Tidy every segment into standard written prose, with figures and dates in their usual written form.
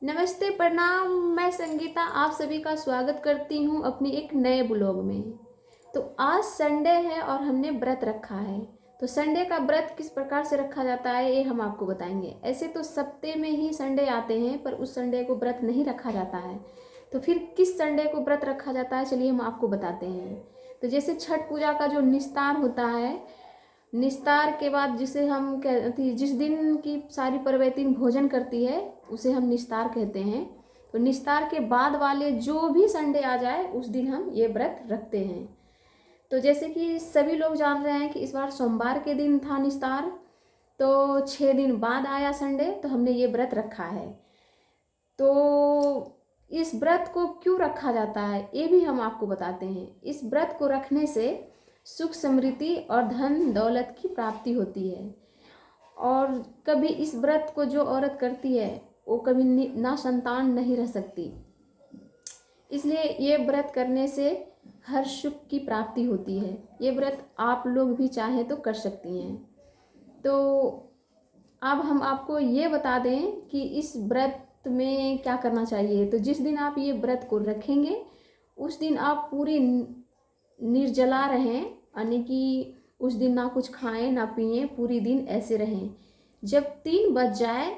नमस्ते, प्रणाम। मैं संगीता आप सभी का स्वागत करती हूँ अपनी एक नए ब्लॉग में। तो आज संडे है और हमने व्रत रखा है। तो संडे का व्रत किस प्रकार से रखा जाता है ये हम आपको बताएंगे। ऐसे तो सप्ते में ही संडे आते हैं, पर उस संडे को व्रत नहीं रखा जाता है। तो फिर किस संडे को व्रत रखा जाता है, चलिए हम आपको बताते हैं। तो जैसे छठ पूजा का जो निस्तार होता है, निस्तार के बाद जिसे हम कहती जिस दिन की सारी परवैतिन भोजन करती है उसे हम निस्तार कहते हैं। तो निस्तार के बाद वाले जो भी संडे आ जाए उस दिन हम ये व्रत रखते हैं। तो जैसे कि सभी लोग जान रहे हैं कि इस बार सोमवार के दिन था निस्तार, तो 6 दिन बाद आया संडे, तो हमने ये व्रत रखा है। तो इस व्रत को क्यों रखा जाता है ये भी हम आपको बताते हैं। इस व्रत को रखने से सुख समृद्धि और धन दौलत की प्राप्ति होती है। और कभी इस व्रत को जो औरत करती है वो कभी ना संतान नहीं रह सकती। इसलिए ये व्रत करने से हर सुख की प्राप्ति होती है। ये व्रत आप लोग भी चाहें तो कर सकती हैं। तो अब हम आपको ये बता दें कि इस व्रत में क्या करना चाहिए। तो जिस दिन आप ये व्रत को रखेंगे उस दिन आप पूरी निर्जला रहें, यानी कि उस दिन ना कुछ खाएं ना पिएं, पूरी दिन ऐसे रहें। जब 3 बज जाए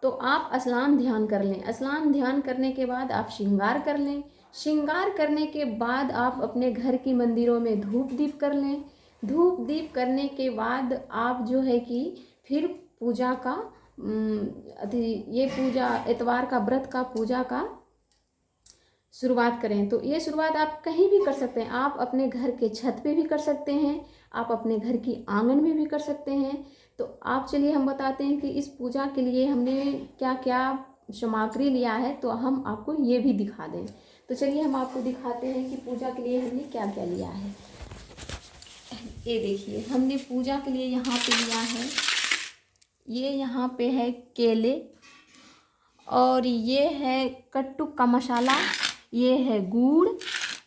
तो आप स्नान ध्यान कर लें। स्नान ध्यान करने के बाद आप श्रृंगार कर लें। श्रृंगार करने के बाद आप अपने घर की मंदिरों में धूप दीप कर लें। धूप दीप करने के बाद आप जो है कि फिर पूजा का ये पूजा इतवार का व्रत का पूजा का शुरुआत करें। तो ये शुरुआत आप कहीं भी कर सकते हैं। आप अपने घर के छत पे भी कर सकते हैं, आप अपने घर की आंगन में भी कर सकते हैं। तो आप चलिए हम बताते हैं कि इस पूजा के लिए हमने क्या क्या सामग्री लिया है, तो हम आपको ये भी दिखा दें। तो चलिए हम आपको दिखाते हैं कि पूजा के लिए हमने क्या क्या लिया है। ये देखिए, हमने पूजा के लिए यहाँ पे लिया है, ये यहाँ पे है केले, और ये है कट्टू का मसाला, ये है गुड़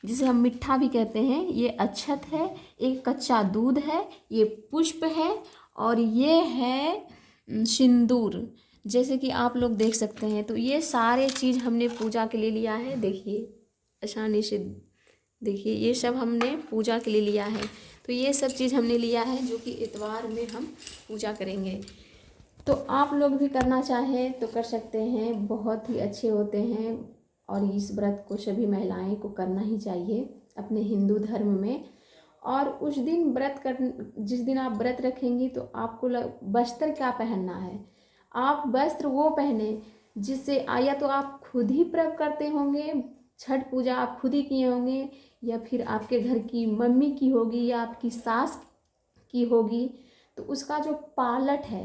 जिसे हम मिठा भी कहते हैं, ये अक्षत है, एक कच्चा दूध है, ये पुष्प है, और ये है सिंदूर, जैसे कि आप लोग देख सकते हैं। तो ये सारे चीज़ हमने पूजा के लिए लिया है। देखिए आसानी से देखिए, ये सब हमने पूजा के लिए लिया है। तो ये सब चीज़ हमने लिया है जो कि इतवार में हम पूजा करेंगे। तो आप लोग भी करना चाहें तो कर सकते हैं, बहुत ही अच्छे होते हैं। और इस व्रत को सभी महिलाएं को करना ही चाहिए अपने हिंदू धर्म में। और उस दिन जिस दिन आप व्रत रखेंगी तो आपको वस्त्र क्या पहनना है। आप वस्त्र वो पहने जिससे या तो आप खुद ही व्रत करते होंगे, छठ पूजा आप खुद ही किए होंगे, या फिर आपके घर की मम्मी की होगी या आपकी सास की होगी। तो उसका जो पालट है,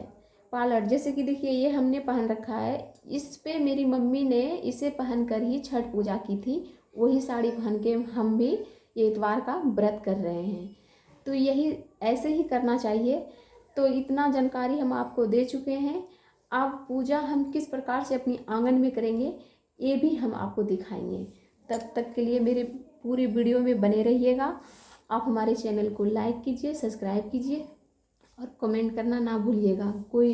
पालट जैसे कि देखिए ये हमने पहन रखा है, इस पे मेरी मम्मी ने इसे पहन कर ही छठ पूजा की थी। वही साड़ी पहन के हम भी ये इतवार का व्रत कर रहे हैं। तो यही ऐसे ही करना चाहिए। तो इतना जानकारी हम आपको दे चुके हैं। अब पूजा हम किस प्रकार से अपनी आंगन में करेंगे ये भी हम आपको दिखाएंगे। तब तक के लिए मेरे पूरी वीडियो में बने रहिएगा। आप हमारे चैनल को लाइक कीजिए, सब्सक्राइब कीजिए और कमेंट करना ना भूलिएगा। कोई